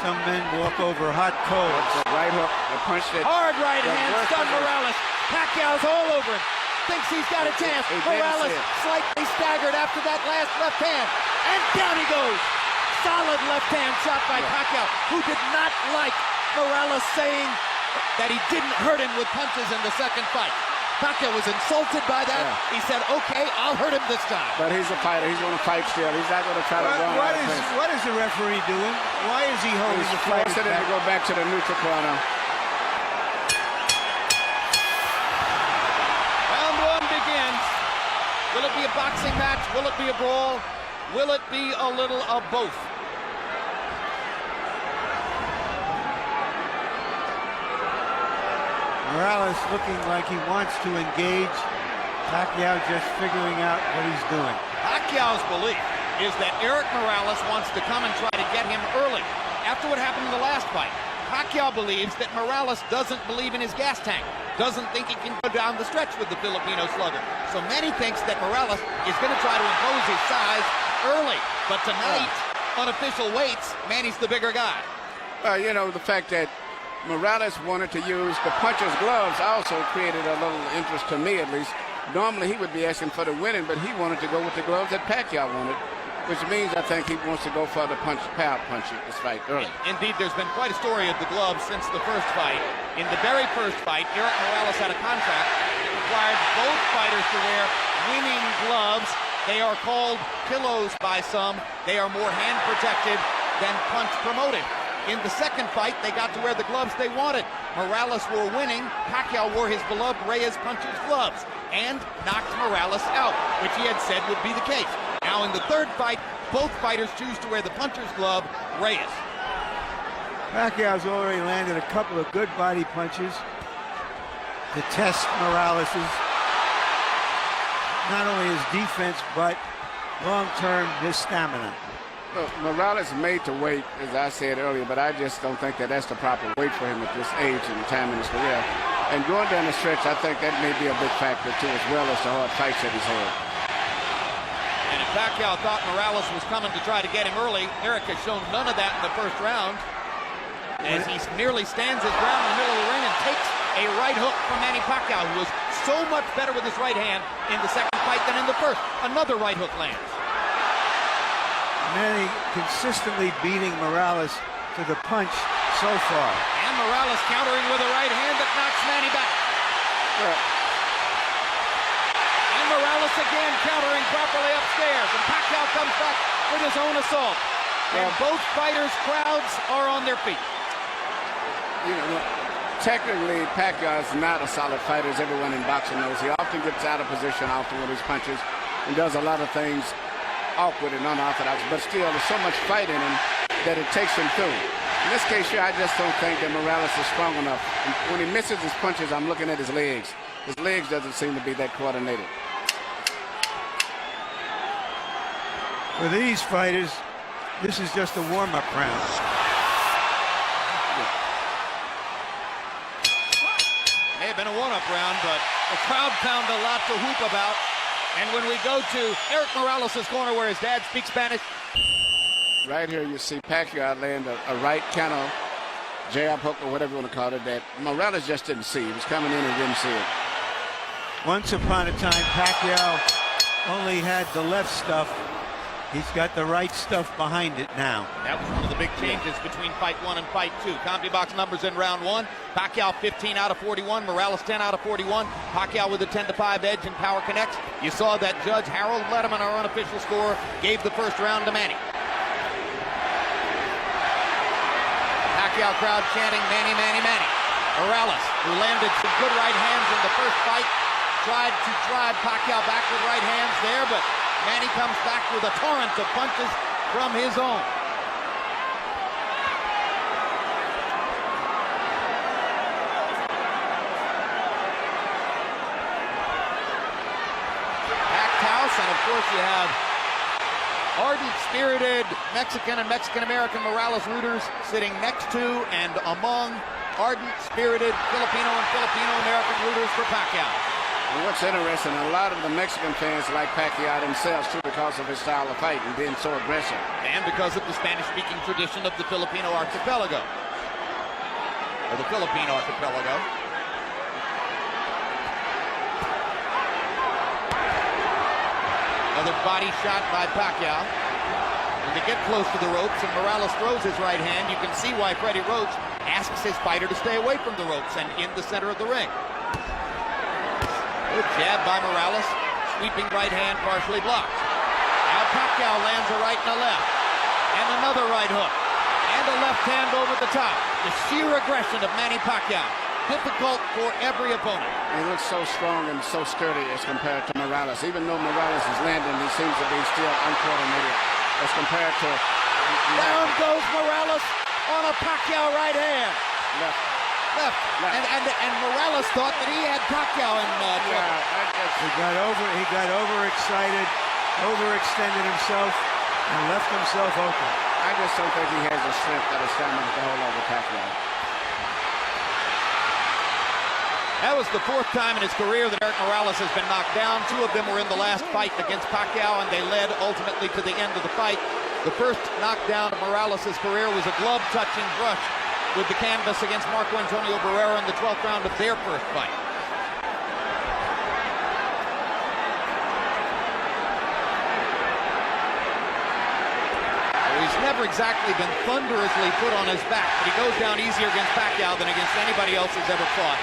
Some men walk over hot coals. The right hook, the punch that... Hard right hand, stunned Morales. Pacquiao's all over him. Thinks he's got a chance. Morales slightly staggered after that last left hand. And down he goes. Solid left hand shot by Paquia, who did not like Morales saying that he didn't hurt him with punches in the second fight. Paquia was insulted by that. Yeah. He said, okay, I'll hurt him this time. But he's a fighter. He's going to fight still. He's not going to try to run. What is the referee doing? Why is he holding the fight? He's forcing him to go back to the neutral corner. Round one begins. Will it be a boxing match? Will it be a brawl? Will it be a little of both? Morales looking like he wants to engage. Paquia just figuring out what he's doing. Pacquiao's belief is that Eric Morales wants to come and try to get him early. After what happened in the last fight, Paquia believes that Morales doesn't believe in his gas tank, doesn't think he can go down the stretch with the Filipino slugger. So Manny thinks that Morales is going to try to impose his size early. But tonight, unofficial weights, Manny's the bigger guy. You know, the fact that Morales wanted to use the puncher's gloves also created a little interest to me, at least. Normally, he would be asking for the winning, but he wanted to go with the gloves that Paquia wanted, which means I think he wants to go for the power punch this fight early. Indeed, there's been quite a story of the gloves since the first fight. In the very first fight, Eric Morales had a contract that required both fighters to wear winning gloves. They are called pillows by some. They are more hand protected than punch promoted. In the second fight, they got to wear the gloves they wanted. Morales were winning. Paquia wore his beloved Reyes puncher's gloves and knocked Morales out, which he had said would be the case. Now in the third fight, both fighters choose to wear the puncher's glove, Reyes. Pacquiao's already landed a couple of good body punches to test Morales's, not only his defense, but long-term his stamina. Look, Morales made to wait, as I said earlier, but I just don't think that that's the proper weight for him at this age and time in his career. And going down the stretch, I think that may be a big factor, too, as well as the hard fights that he's had. And if Paquia thought Morales was coming to try to get him early, Eric has shown none of that in the first round, as he nearly stands his ground in the middle of the ring and takes a right hook from Manny Paquia, who was so much better with his right hand in the second fight than in the first. Another right hook lands. Manny consistently beating Morales to the punch so far. And Morales countering with a right hand that knocks Manny back. And Morales again countering properly upstairs. And Paquia comes back with his own assault. And both fighters' crowds are on their feet. You know, technically, Paquia is not a solid fighter, as everyone in boxing knows. He often gets out of position often with his punches and does a lot of things awkward and unorthodox, but still there's so much fight in him that it takes him through. In this case here, I just don't think that Morales is strong enough. And when he misses his punches, I'm looking at his legs. His legs doesn't seem to be that coordinated. For these fighters, this is just a warm-up round. May have been a warm-up round, but the crowd found a lot to whoop about. And when we go to Eric Morales' corner where his dad speaks Spanish. Right here you see Paquia land a right kind of jab hook or whatever you want to call it that Morales just didn't see. He was coming in and didn't see it. Once upon a time, Pacquiao only had the left stuff. He's got the right stuff behind it now. That was one of the big changes between fight one and fight two. CompuBox numbers in round one. Pacquiao 15 out of 41. Morales 10 out of 41. Pacquiao with a 10-5 edge in Power Connects. You saw that Judge Harold Letterman, our unofficial score, gave the first round to Manny. Pacquiao crowd chanting Manny, Manny, Manny. Morales, who landed some good right hands in the first fight, tried to drive Pacquiao back with right hands there, but Manny comes back with a torrent of punches from his own. Packed house, and of course you have ardent, spirited Mexican and Mexican-American Morales rooters sitting next to and among ardent, spirited Filipino and Filipino-American rooters for Pacquiao. And what's interesting, a lot of the Mexican fans like Paquia themselves too because of his style of fight and being so aggressive. And because of the Spanish-speaking tradition of the Filipino archipelago. Or the Philippine archipelago. Another body shot by Paquia. When they get close to the ropes and Morales throws his right hand, you can see why Freddie Roach asks his fighter to stay away from the ropes and in the center of the ring. Good jab by Morales, sweeping right hand partially blocked. Now Paquia lands a right and a left, and another right hook, and a left hand over the top. The sheer aggression of Manny Paquia, difficult for every opponent. He looks so strong and so sturdy as compared to Morales. Even though Morales is landing, he seems to be still uncoordinated as compared to... Down goes Morales on a Paquia right hand. Left. And Morales thought that he had Paquia in trouble. He got overexcited, overextended himself, and left himself open. I just don't think he has the strength or the stamina to hold over Paquia. That was the fourth time in his career that Eric Morales has been knocked down. Two of them were in the last fight against Paquia, and they led ultimately to the end of the fight. The first knockdown of Morales' career was a glove-touching brush with the canvas against Marco Antonio Barrera in the 12th round of their first fight. Well, he's never exactly been thunderously put on his back, but he goes down easier against Paquia than against anybody else he's ever fought.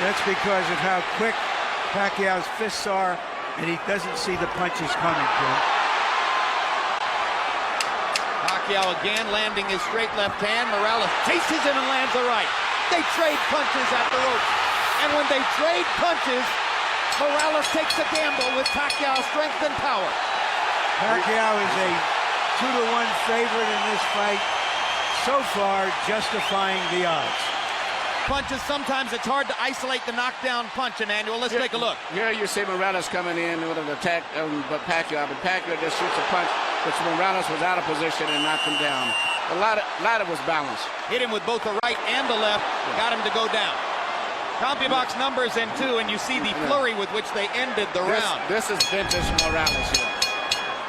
That's because of how quick Pacquiao's fists are, and he doesn't see the punches coming to him. Paquia again landing his straight left hand. Morales chases him and lands a right. They trade punches at the rope. And when they trade punches, Morales takes a gamble with Pacquiao's strength and power. Pacquiao is a 2-to-1 favorite in this fight. So far, justifying the odds. Punches, sometimes it's hard to isolate the knockdown punch, Emmanuel. Let's take a look. Here you see Morales coming in with an attack, but Paquia just shoots a punch, which Morales was out of position and knocked him down. A lot of was balanced. Hit him with both the right and the left, got him to go down. CompuBox numbers in two, and you see the flurry with which they ended the round. This is vintage Morales here.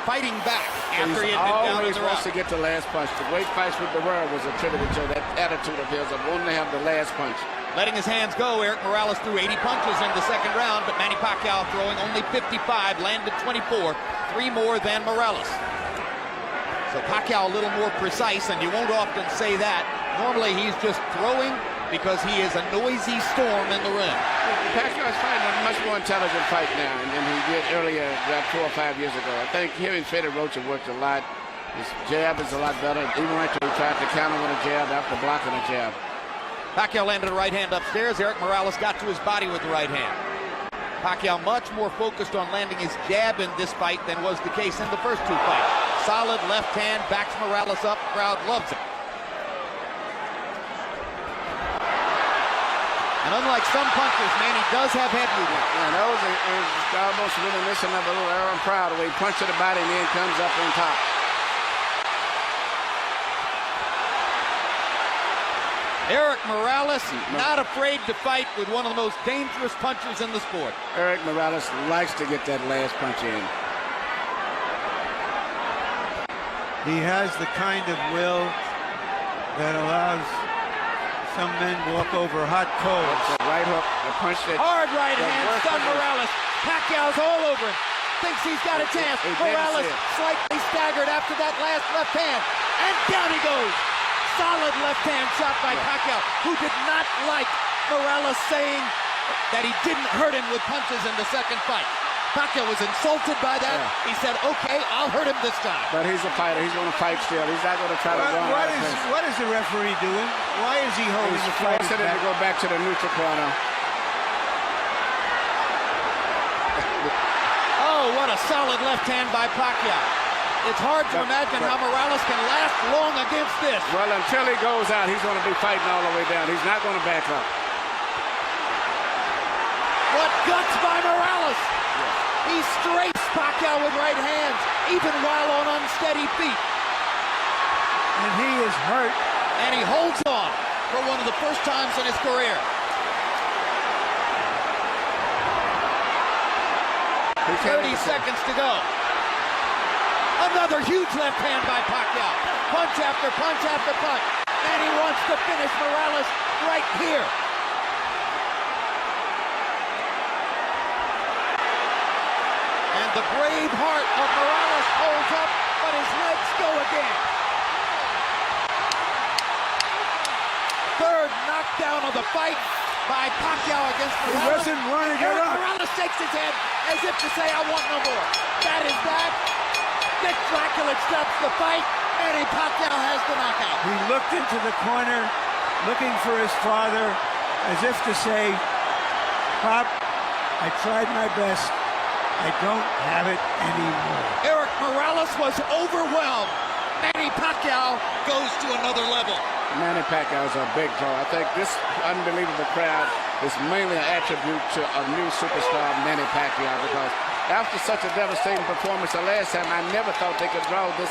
Fighting back after he had been down in the round. He always wants to get the last punch. The great fights with Barrera was attributed to that attitude of his of wanting to have the last punch. Letting his hands go, Eric Morales threw 80 punches in the second round, but Manny Pacquiao throwing only 55, landed 24, 3 more than Morales. So Pacquiao a little more precise, and you won't often say that. Normally he's just throwing because he is a noisy storm in the ring. Pacquiao is fighting a much more intelligent fight now than he did earlier, about 4 or 5 years ago. I think him and Freddie Roach have worked a lot. His jab is a lot better. Even when he tried to counter with a jab after blocking a jab. Pacquiao landed a right hand upstairs. Eric Morales got to his body with the right hand. Pacquiao much more focused on landing his jab in this fight than was the case in the first two fights. Solid left hand, backs Morales up. Crowd loves it. And unlike some punchers, Manny does have head movement. And those is almost reminiscent of a little Aaron Pryor, where he punches the body and then comes up on top. Eric Morales, not afraid to fight with one of the most dangerous punchers in the sport. Eric Morales likes to get that last punch in. He has the kind of will that allows some men walk over hot coals. The right hook, the punch that... Hard right hand, stunned Morales. Pacquiao's all over him. Thinks he's got a chance. Morales slightly staggered after that last left hand. And down he goes. Solid left hand shot by Paquia, who did not like Morales saying that he didn't hurt him with punches in the second fight. Paquia was insulted by that. Yeah. He said, okay, I'll hurt him this time. But he's a fighter. He's going to fight still. He's not going to try to run. What is the referee doing? Why is he holding the fight? He's forcing him to go back to the neutral corner. Oh, what a solid left hand by Paquia. It's hard to imagine how Morales can last long against this. Well, until he goes out, he's going to be fighting all the way down. He's not going to back up. What guts by Morales! Yeah. He strafes Paquia with right hands, even while on unsteady feet. And he is hurt. And he holds on for one of the first times in his career. 30 seconds to go. Another huge left hand by Paquia. Punch after punch after punch. And he wants to finish Morales right here. And the brave heart of Morales holds up, but his legs go again. Third knockdown of the fight by Paquia against Morales. He doesn't want to get up. Morales shakes his head as if to say, I want no more. That is that. Dick Dracula stops the fight, and Paquia has the knockout. He looked into the corner, looking for his father, as if to say, Pop, I tried my best. I don't have it anymore. Eric Morales was overwhelmed. Manny Pacquiao goes to another level. Manny Pacquiao is a big draw. I think this unbelievable crowd is mainly an attribute to a new superstar, Manny Pacquiao, because after such a devastating performance the last time, I never thought they could draw this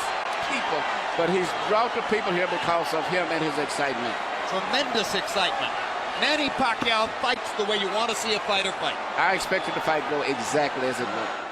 people. But he's brought the people here because of him and his excitement. Tremendous excitement. Manny Pacquiao fights the way you want to see a fighter fight. I expected the fight to go exactly as it went.